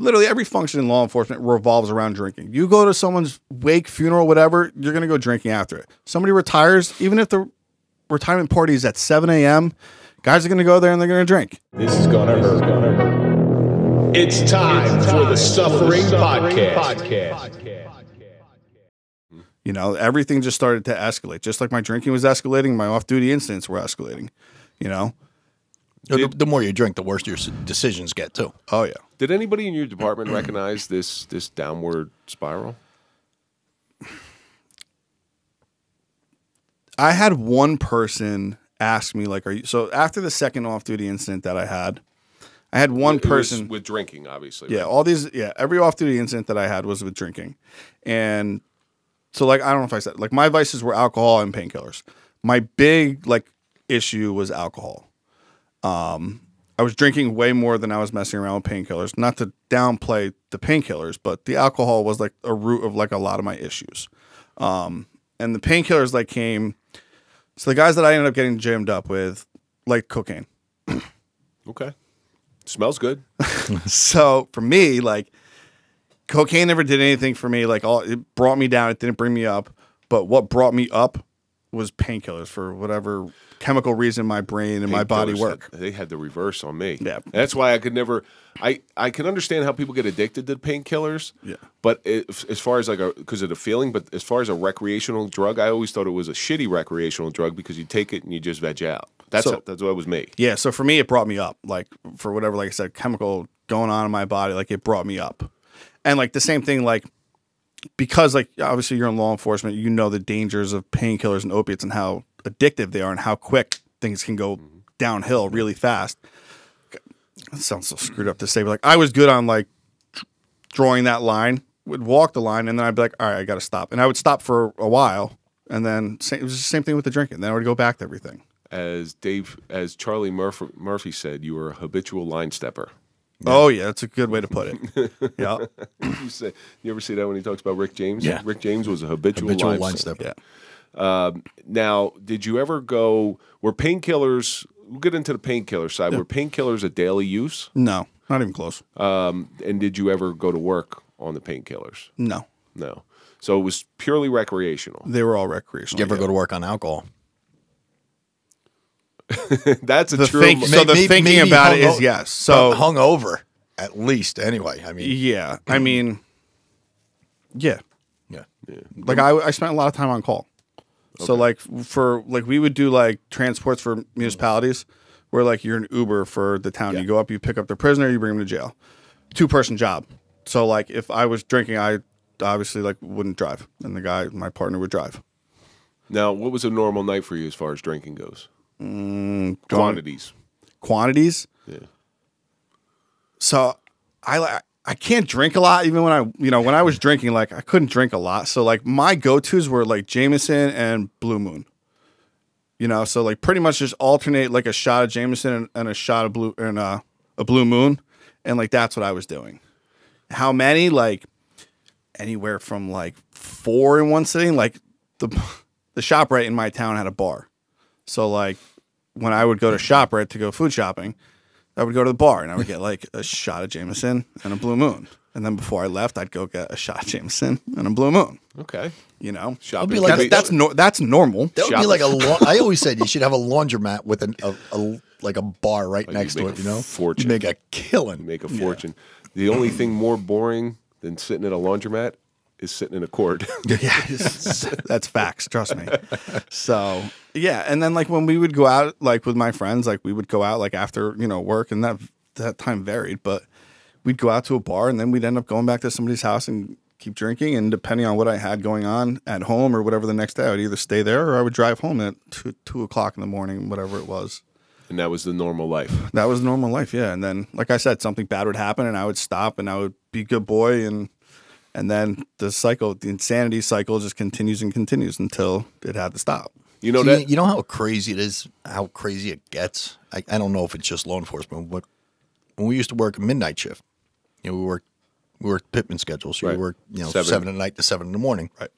literally every function in law enforcement revolves around drinking. You go to someone's wake, funeral, whatever, you're going to go drinking after it. Somebody retires, even if the retirement party is at 7 a.m., guys are going to go there and they're going to drink. This is going to hurt. It's time for the Suffering Podcast. You know, everything just started to escalate. Just like my drinking was escalating, my off-duty incidents were escalating, you know? The more you drink, the worse your decisions get, too. Oh, yeah. Did anybody in your department recognize this downward spiral? I had one person ask me, like, so after the second off-duty incident that I had one person. With drinking, obviously. Yeah, right? Every off-duty incident that I had was with drinking. And so, like, I don't know if I said, like, my vices were alcohol and painkillers. My big, like, issue was alcohol. I was drinking way more than I was messing around with painkillers. Not to downplay the painkillers, but the alcohol was, like, a root of, like, a lot of my issues. And the painkillers, like, came. So the guys that I ended up getting jammed up with, like, cocaine. Okay. Smells good. So for me, like, cocaine never did anything for me. Like, it brought me down. It didn't bring me up. But what brought me up was painkillers for whatever chemical reason my brain and my body work. They had the reverse on me. Yeah. That's why I could never. I can understand how people get addicted to painkillers. Yeah. But as far as like because of the feeling, but as far as a recreational drug, I always thought it was a shitty recreational drug because you take it and you just veg out. That's what it was me. Yeah. So for me, it brought me up. Like, for whatever, like I said, chemical going on in my body, like, it brought me up. And like the same thing, like, because, like, obviously you're in law enforcement, you know the dangers of painkillers and opiates and how addictive they are and how quick things can go downhill really fast. It sounds so screwed up to say, but, like, I was good on, like, drawing that line, would walk the line, and then I'd be like, all right, I got to stop. And I would stop for a while, and then it was the same thing with the drinking. Then I would go back to everything. As Charlie Murphy said, you were a habitual line stepper. Yeah. Oh, yeah, that's a good way to put it. Yeah. You ever see that when he talks about Rick James? Yeah. Rick James was a habitual line stepper. Yeah. Now, did you ever go, were painkillers, we'll get into the painkiller side, were painkillers a daily use? No, not even close. And did you ever go to work on the painkillers? No. No. So it was purely recreational. They were all recreational. Did you ever go to work on alcohol? That's a the true. the thinking about it is yes. So hungover, at least. Anyway, I mean, yeah. I mean, yeah. Yeah. Like, I spent a lot of time on call. Okay. So, like, we would do, like, transports for municipalities where, like, you're an Uber for the town. Yeah. You go up, you pick up the prisoner, you bring him to jail. 2-person job. So, like, if I was drinking, I obviously, like, wouldn't drive, and my partner would drive. Now, what was a normal night for you as far as drinking goes? Quantities. Yeah. So I can't drink a lot. Even when I was drinking, like, I couldn't drink a lot. So, like, my go-tos were, like, Jameson and Blue Moon. You know, so, like, pretty much just alternate, like, a shot of Jameson and a shot of a Blue Moon, and, like, that's what I was doing. How many? Like, anywhere from, like, 4 in one sitting. Like, the ShopRite in my town had a bar. So, like, when I would go to ShopRite to go food shopping, I would go to the bar and I would get, like, a shot of Jameson and a Blue Moon. And then before I left, I'd go get a shot of Jameson and a Blue Moon. Okay. You know? Shopping. Like that's normal. That would be like I always said you should have a laundromat with like a bar right next to it, you know? Fortune. You make a killing. You make a fortune. The only thing more boring than sitting at a laundromat is sitting in a court. Yeah, that's facts. Trust me. So, yeah. And then, like, when we would go out, like, with my friends, like, we would go out, like, after, work, and that time varied, but we'd go out to a bar, and then we'd end up going back to somebody's house and keep drinking. And depending on what I had going on at home or whatever the next day, I would either stay there or I would drive home at 2 o'clock in the morning, whatever it was. And that was the normal life. That was normal life, yeah. And then, like I said, something bad would happen, and I would stop, and I would be a good boy, and then the insanity cycle just continues and continues until it had to stop. You know how crazy it is, how crazy it gets? I don't know if it's just law enforcement, but when we used to work a midnight shift, we worked Pittman schedule, so we worked 7 at night to 7 in the morning. Right.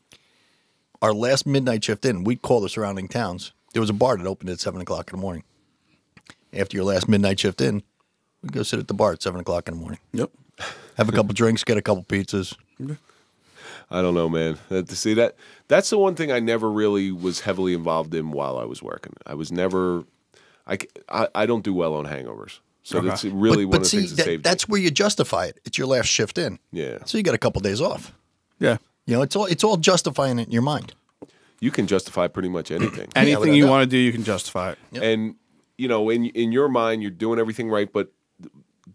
Our last midnight shift in, we'd call the surrounding towns. There was a bar that opened at 7 o'clock in the morning. After your last midnight shift in, we'd go sit at the bar at 7 o'clock in the morning. Yep. Have a couple drinks, get a couple pizzas. I don't know, man. See that's the one thing I never really was heavily involved in while I was working. I was never. I don't do well on hangovers, so that's really one of the things that saved me. That's where you justify it. It's your last shift in. Yeah. So you got a couple days off. Yeah. You know, it's all justifying it in your mind. You can justify pretty much anything. Anything you want to do, you can justify it. Yep. And you know, in your mind, you're doing everything right. But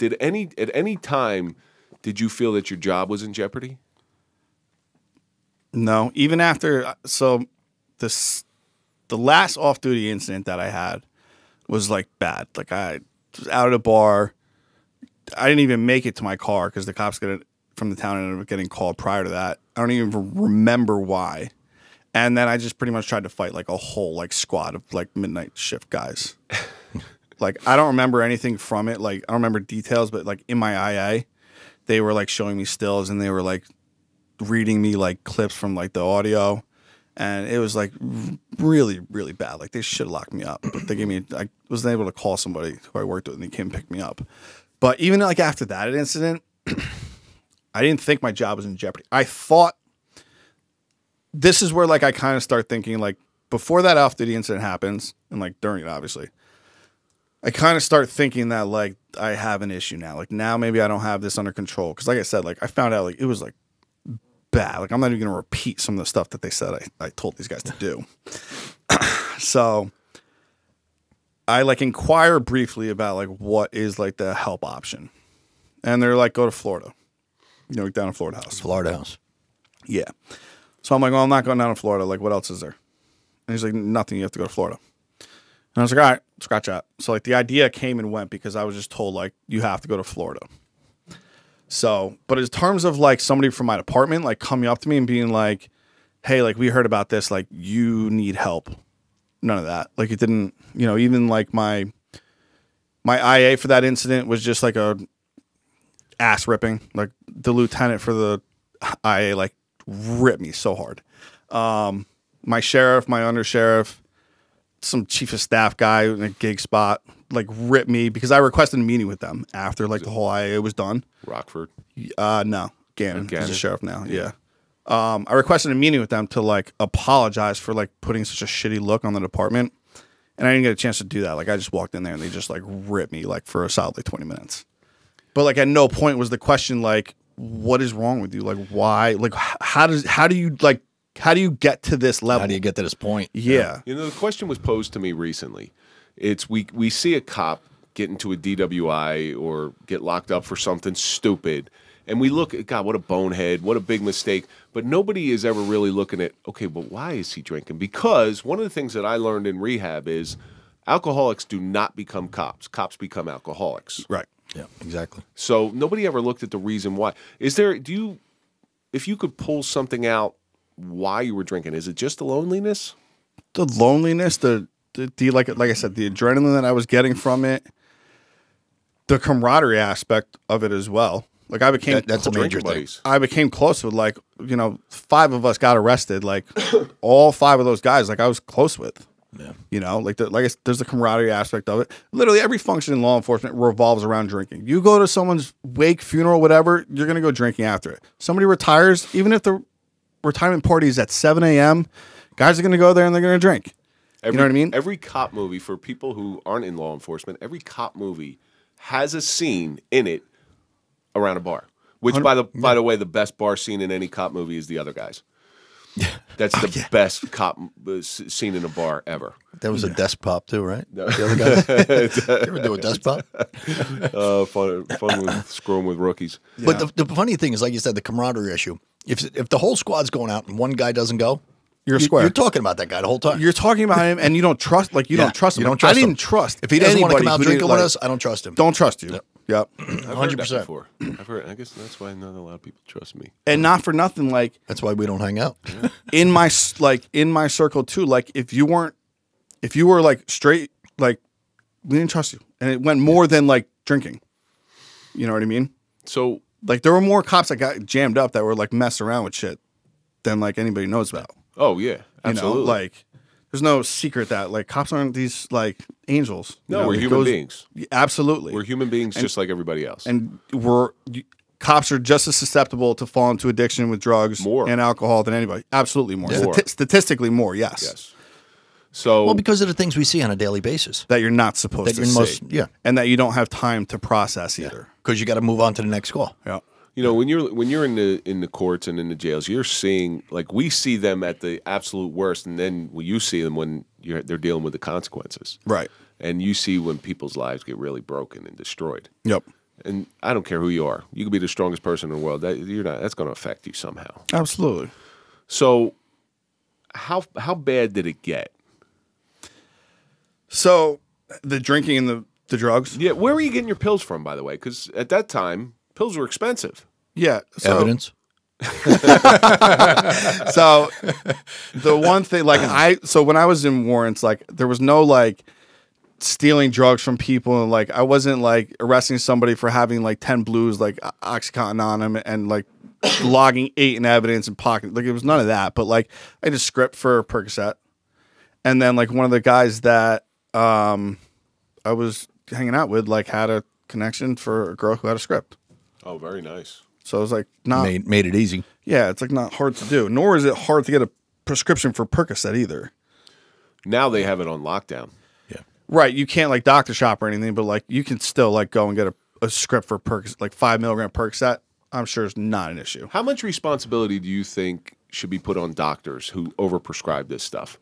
at any time did you feel that your job was in jeopardy? No, even after the last off-duty incident that I had was like bad. Like I was out at a bar. I didn't even make it to my car because the cops from the town ended up getting called prior to that. I don't even remember why. And then I just pretty much tried to fight like a whole like squad of like midnight shift guys. Like I don't remember anything from it. Like I don't remember details, but like in my IA, they were like showing me stills and they were like reading me like clips from like the audio, and it was like really, really bad. Like they should have locked me up, but they gave me. I wasn't able to call somebody who I worked with, and they came and picked me up. But even like after that incident, I didn't think my job was in jeopardy. I thought this is where like I kind of start thinking like before that off-duty incident happens, and like during it, obviously, I kind of start thinking that like I have an issue now. Like now maybe I don't have this under control because like I said, like I found out like it was like bad. Like I'm not even going to repeat some of the stuff that they said I told these guys to do. So I like inquire briefly about like what is like the help option. And they're like, go to Florida. You know, down to Florida House. Florida House. Yeah. So I'm like, well, I'm not going down to Florida. Like, what else is there? And he's like, nothing. You have to go to Florida. And I was like, all right, scratch that. So like the idea came and went because I was just told like, you have to go to Florida. So, but in terms of like somebody from my department, like coming up to me and being like, hey, like we heard about this, like you need help. None of that. Like it didn't, you know, even like my IA for that incident was just like a ass ripping. Like the lieutenant for the IA like ripped me so hard. My sheriff, my undersheriff, some chief of staff guy in a gig spot like ripped me because I requested a meeting with them after like the whole IA was done. Rockford? No. Gannon. He's a sheriff now. Yeah. I requested a meeting with them to like apologize for like putting such a shitty look on the department. And I didn't get a chance to do that. Like I just walked in there and they just like ripped me like for a solid like 20 minutes. But like at no point was the question like, what is wrong with you? Like why? Like how do you get to this level? How do you get to this point? Yeah. You know, the question was posed to me recently. It's we see a cop get into a DWI or get locked up for something stupid, and we look at, God, what a bonehead, what a big mistake. But nobody is ever really looking at, okay, but why is he drinking? Because one of the things that I learned in rehab is alcoholics do not become cops. Cops become alcoholics. Right. Yeah, exactly. So nobody ever looked at the reason why. If you could pull something out why you were drinking, is it just the loneliness? The loneliness, the like I said, the adrenaline that I was getting from it, the camaraderie aspect of it as well. Like I became that's a major thing. I became close with like, you know, 5 of us got arrested. Like all 5 of those guys, like I was close with. Yeah. You know, like there's the camaraderie aspect of it. Literally every function in law enforcement revolves around drinking. You go to someone's wake, funeral, whatever, you're gonna go drinking after it. Somebody retires, even if the retirement party is at 7 a.m., guys are gonna go there and they're gonna drink. You know what I mean? Every cop movie, for people who aren't in law enforcement, every cop movie has a scene in it around a bar. Which, by the way, the best bar scene in any cop movie is The Other Guys. That's the best cop scene in a bar ever. That was a desk pop too, right? The other guys. You ever do a desk pop? Fun with screwing with rookies. Yeah. But the funny thing is, like you said, the camaraderie issue. If the whole squad's going out and one guy doesn't go, you're square. You're talking about that guy the whole time. You're talking about him, and you don't trust. Like you don't trust him. You don't trust I him. didn't trust. If he doesn't want to come out drinking like, with us, I don't trust him. Don't trust you. Yep. 100%. Before. I've heard. I guess that's why not a lot of people trust me. And not for nothing, like that's why we don't hang out. Yeah. in my circle too. Like if you were like straight, like we didn't trust you, and it went more than like drinking. You know what I mean? So like there were more cops that got jammed up that were like messing around with shit than like anybody knows about. Oh yeah, absolutely. You know, like there's no secret that like cops aren't these like angels. No, we're human beings. Absolutely, we're human beings just like everybody else. And cops are just as susceptible to fall into addiction with drugs and alcohol than anybody. Absolutely more. Statistically more, yes. Yes. So, well, because of the things we see on a daily basis that you're not supposed to see, and that you don't have time to process either, because you got to move on to the next call. Yeah, you know, when you're in the courts and in the jails, you're seeing, like, we see them at the absolute worst, and then you see them when they're dealing with the consequences, right? And you see when people's lives get really broken and destroyed. Yep. And I don't care who you are, you could be the strongest person in the world. That's going to affect you somehow. Absolutely. So, how bad did it get? So, the drinking and the drugs? Yeah, where were you getting your pills from, by the way? Because at that time, pills were expensive. Yeah. So, evidence? So, the one thing, like, so when I was in warrants, like, there was no, like, stealing drugs from people, and, like, I wasn't, like, arresting somebody for having, like, 10 blues, like, Oxycontin on them, and, like, logging 8 in evidence and pocket. Like, it was none of that. But, like, I had a script for Percocet. And then, like, one of the guys that I was hanging out with, like, had a connection for a girl who had a script. Oh, very nice. So it was like not made it easy. Yeah, it's like not hard to do. Nor is it hard to get a prescription for Percocet either. Now they have it on lockdown. Yeah, right. You can't like doctor shop or anything, but like you can still like go and get a script for Percocet, like 5 milligram Percocet. I'm sure it's not an issue. How much responsibility do you think should be put on doctors who overprescribe this stuff?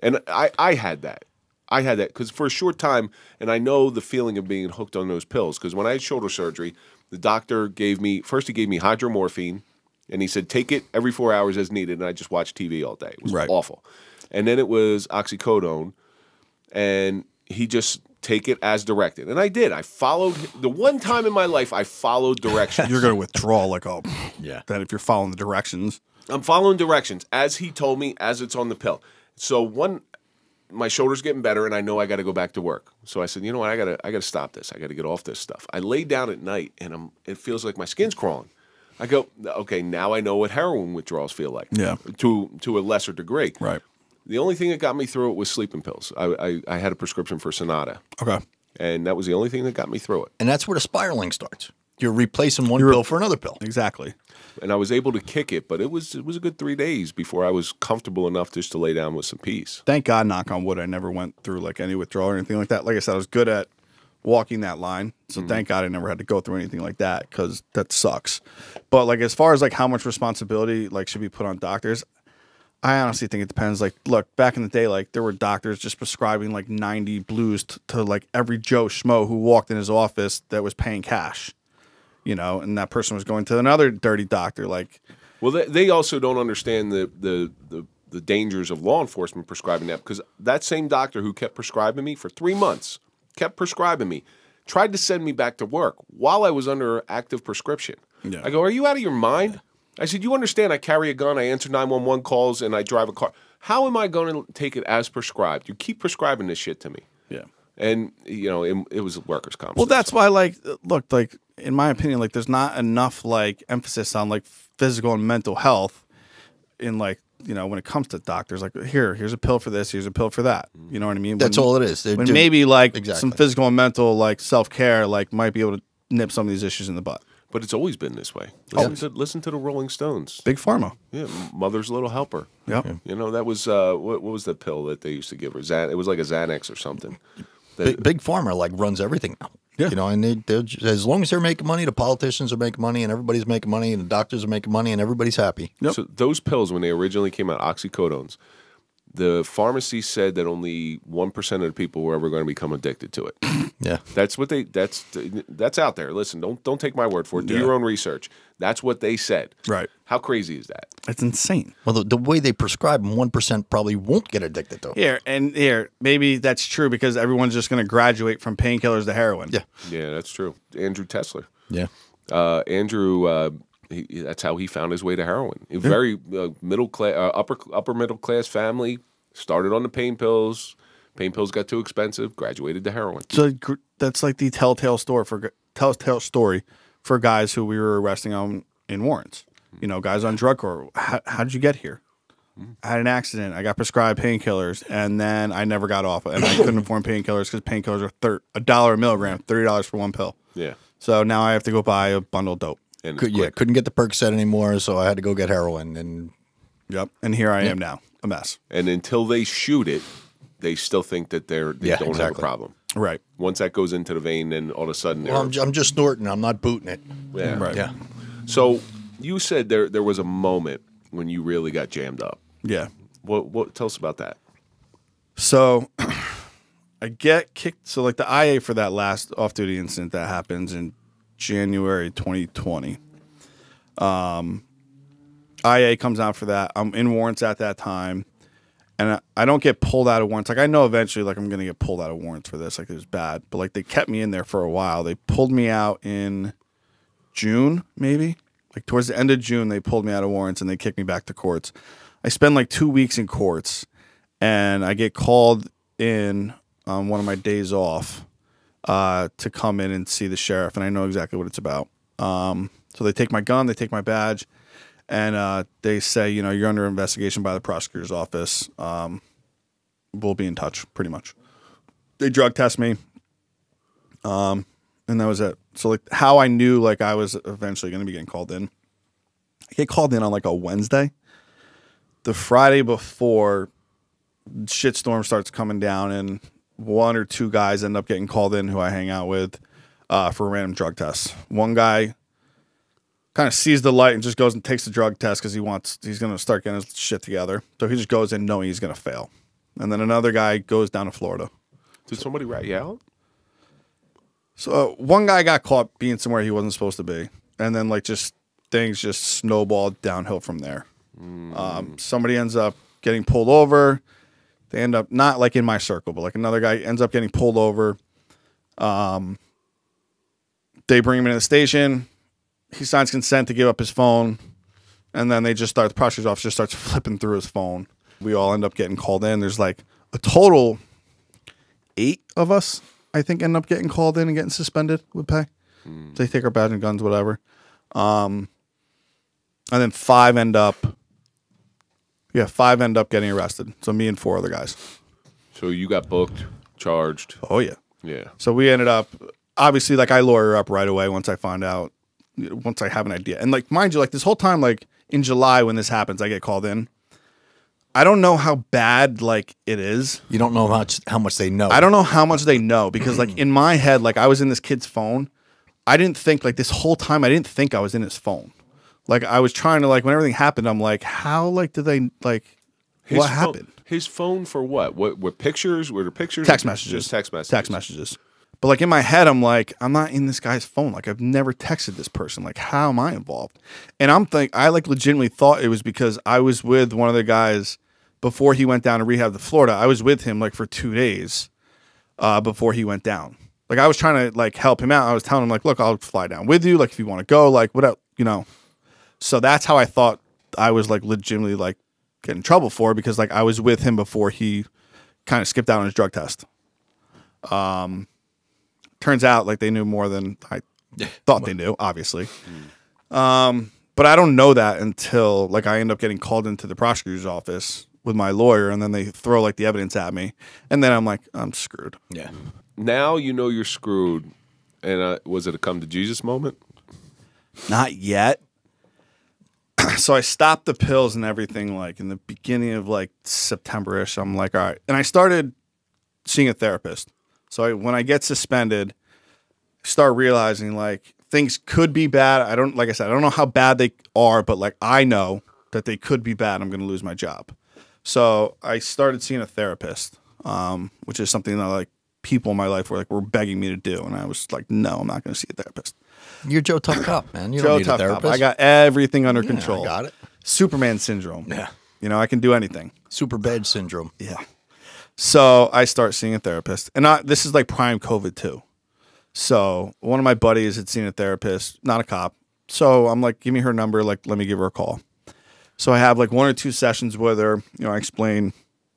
And I had that. I had that because for a short time, and I know the feeling of being hooked on those pills. Because when I had shoulder surgery, the doctor gave me hydromorphine, and he said take it every 4 hours as needed. And I just watched TV all day. It was awful. And then it was oxycodone, and he just take it as directed. And I did. I followed the one time in my life I followed directions. You're going to withdraw like that if you're following the directions. I'm following directions as he told me, as it's on the pill. So my shoulder's getting better, and I know I got to go back to work. So I said, you know what, I gotta stop this. I got to get off this stuff. I lay down at night, and it feels like my skin's crawling. I go, okay, now I know what heroin withdrawals feel like. Yeah. To a lesser degree. Right. The only thing that got me through it was sleeping pills. I had a prescription for Sonata. Okay. And that was the only thing that got me through it. And that's where the spiraling starts. You're replacing one pill for another pill. Exactly. And I was able to kick it, but it was a good 3 days before I was comfortable enough just to lay down with some peace. Thank God, knock on wood, I never went through like any withdrawal or anything like that. Like I said, I was good at walking that line. So thank God I never had to go through anything like that because that sucks. But like as far as like how much responsibility like should be put on doctors, I honestly think it depends. Like, look, back in the day, like there were doctors just prescribing like 90 blues to like every Joe Schmo who walked in his office that was paying cash. You know, and that person was going to another dirty doctor. Like, well, they also don't understand the dangers of law enforcement prescribing that, because that same doctor who kept prescribing me for 3 months, kept prescribing me, tried to send me back to work while I was under active prescription. Yeah. I go, are you out of your mind? I said, you understand I carry a gun, I answer 911 calls, and I drive a car. How am I going to take it as prescribed? You keep prescribing this shit to me. Yeah. And, you know, it was workers' comp. Well, that's why, like, look, like, in my opinion, like, there's not enough, like, emphasis on, like, physical and mental health in, like, you know, when it comes to doctors. Like, here's a pill for this, here's a pill for that. You know what I mean? That's all it is. When maybe, like, some physical and mental, like, self-care, like, might be able to nip some of these issues in the butt. But it's always been this way. Listen to the Rolling Stones. Big Pharma. Yeah, Mother's Little Helper. Yep. You know, that was, what was the pill that they used to give her? It was like a Xanax or something. Big Pharma like runs everything now. Yeah. You know, and they're as long as they're making money, the politicians are making money, and everybody's making money, and the doctors are making money, and everybody's happy. Yep. So those pills, when they originally came out, oxycodones, the pharmacy said that only 1% of the people were ever going to become addicted to it. Yeah, that's what that's out there. Listen, don't take my word for it. Do your own research. That's what they said. Right. How crazy is that? It's insane. Well, the way they prescribe them, 1% probably won't get addicted to it. Here, maybe that's true because everyone's just going to graduate from painkillers to heroin. Yeah. Yeah, that's true. Andrew Tesler. Yeah. Andrew, that's how he found his way to heroin. A very middle class, upper middle class family. Started on the pain pills. Pain pills got too expensive. Graduated to heroin. So that's like the telltale story for guys who we were arresting on in warrants. You know, guys on drug court. How did you get here? I had an accident. I got prescribed painkillers, and then I never got off. And I couldn't afford painkillers because painkillers are $1 a milligram, $30 for one pill. Yeah. So now I have to go buy a bundle of dope. And couldn't get the Percocet anymore, so I had to go get heroin. And yep. And here I am now, a mess. And until they shoot it, they still think that they don't have a problem. Right. Once that goes into the vein, then all of a sudden I'm just snorting. I'm not booting it. Yeah. Right. Yeah. So you said there was a moment when you really got jammed up. Yeah. What tell us about that? So I get kicked. So like the IA for that last off-duty incident that happens in January 2020. IA comes out for that. I'm in warrants at that time. And I don't get pulled out of warrants. Like, I know eventually, like, I'm going to get pulled out of warrants for this. Like, it was bad. But, like, they kept me in there for a while. They pulled me out in June, maybe. Like, towards the end of June, they pulled me out of warrants and they kicked me back to courts. I spend, like, 2 weeks in courts. And I get called in on one of my days off to come in and see the sheriff. And I know exactly what it's about. So they take my gun. They take my badge. And they say, you know, you're under investigation by the prosecutor's office. We'll be in touch, pretty much. They drug test me. And that was it. So, like, how I knew, like, I was eventually going to be getting called in. I get called in on, like, a Wednesday. The Friday before, shitstorm starts coming down, and 1 or 2 guys end up getting called in who I hang out with for random drug tests. One guy kind of sees the light and just goes and takes the drug test because he's going to start getting his shit together. So he just goes in knowing he's going to fail. And then another guy goes down to Florida. Did somebody rat you out? So one guy got caught being somewhere he wasn't supposed to be. And then, like, just things just snowballed downhill from there. Somebody ends up getting pulled over. They end up, not like in my circle, but like another guy ends up getting pulled over. They bring him into the station. He signs consent to give up his phone, and then the prosecutor's office just starts flipping through his phone. We all end up getting called in. There's like a total 8 of us, I think, end up getting called in and getting suspended with pay. They take our badge and guns, whatever. And then 5 end up getting arrested. So me and 4 other guys. So you got booked, charged. Oh, yeah. Yeah. So we ended up, obviously, like, I lawyer up right away once I find out. Once I have an idea. And, like, mind you, like, this whole time, like, in July when this happens, I get called in. I don't know how bad, like, it is. You don't know how much they know. I don't know how much they know because, like, in my head, like, I was in this kid's phone. I didn't think, like, this whole time, I didn't think I was in his phone. Like, I was trying to, like, when everything happened, I'm like, how, like, did they, like, what happened? His phone for what? What pictures? Were there pictures? Text messages. Just text messages. Text messages. But, like, in my head, I'm like, I'm not in this guy's phone. Like, I've never texted this person. Like, how am I involved? And I, like, legitimately thought it was because I was with one of the guys before he went down to rehab to Florida. I was with him, like, for 2 days before he went down. Like, I was trying to, like, help him out. I was telling him, like, look, I'll fly down with you. Like, if you want to go, like, whatever, you know. So that's how I thought I was, like, legitimately, like, getting in trouble for, because, like, I was with him before he kind of skipped out on his drug test. Turns out, like, they knew more than I thought they knew, obviously. But I don't know that until, like, I end up getting called into the prosecutor's office with my lawyer, and then they throw, like, the evidence at me. And then I'm like, I'm screwed. Yeah. Now you know you're screwed. And was it a come to Jesus moment? Not yet. So I stopped the pills and everything, like, in the beginning of, like, September-ish. I'm like, all right. And I started seeing a therapist. So when I get suspended, I start realizing, like, things could be bad. Like I said, I don't know how bad they are, but, like, I know that they could be bad. I'm going to lose my job. So I started seeing a therapist, which is something that, like, people in my life were begging me to do. And I was like, no, I'm not going to see a therapist. You're Joe Tough Cop, man. You don't need a therapist. I got everything under control. I got it. Superman syndrome. Yeah. You know, I can do anything. Super bad syndrome. Yeah. So I start seeing a therapist. And this is like prime COVID too. So one of my buddies had seen a therapist, not a cop. So I'm like, give me her number. Like, let me give her a call. So I have like 1 or 2 sessions with her. You know, I explain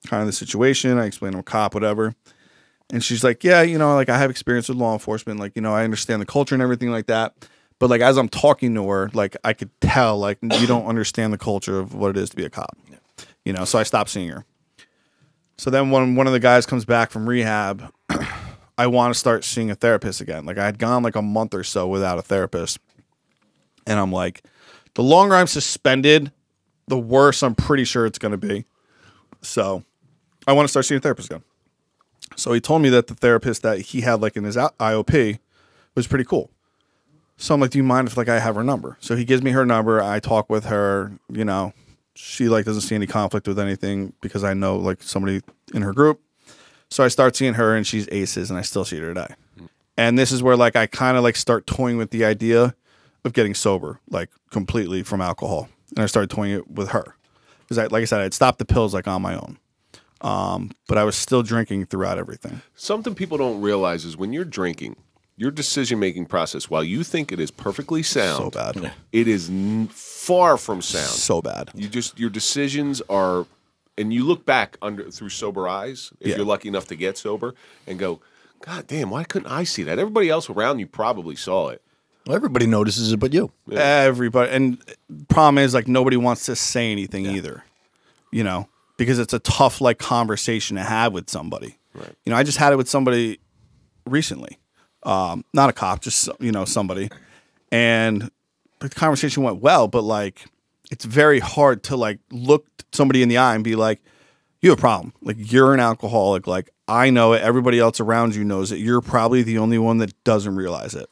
kind of the situation. I explain I'm a cop, whatever. And she's like, yeah, you know, like, I have experience with law enforcement. Like, you know, I understand the culture and everything like that. But, like, as I'm talking to her, like, I could tell, like, you don't understand the culture of what it is to be a cop. You know, so I stopped seeing her. So then when one of the guys comes back from rehab, I want to start seeing a therapist again. Like, I had gone like a month or so without a therapist. And I'm like, the longer I'm suspended, the worse I'm pretty sure it's going to be. So I want to start seeing a therapist again. So he told me that the therapist that he had like in his IOP was pretty cool. So I'm like, do you mind if like I have her number? So he gives me her number. I talk with her, you know, she like doesn't see any conflict with anything because I know like somebody in her group. So I start seeing her and she's aces and I still see her today. And this is where like I kind of like start toying with the idea of getting sober, like completely from alcohol. And I started toying it with her. Because like I said, I'd stopped the pills like on my own. But I was still drinking throughout everything. Something people don't realize is when you're drinking, your decision-making process, while you think it is perfectly sound, So bad. it is far from sound. So bad. Your decisions are, and you look back through sober eyes, if you're lucky enough to get sober, and go, God damn, why couldn't I see that? Everybody else around you probably saw it. Well, everybody notices it but you. Yeah. Everybody. And problem is, like, nobody wants to say anything either, you know, because it's a tough, like, conversation to have with somebody. Right. You know, I just had it with somebody recently. Not a cop, just, you know, somebody. And the conversation went well, but, like, it's very hard to, like, look somebody in the eye and be like, you have a problem. Like, you're an alcoholic. Like, I know it. Everybody else around you knows it. You're probably the only one that doesn't realize it.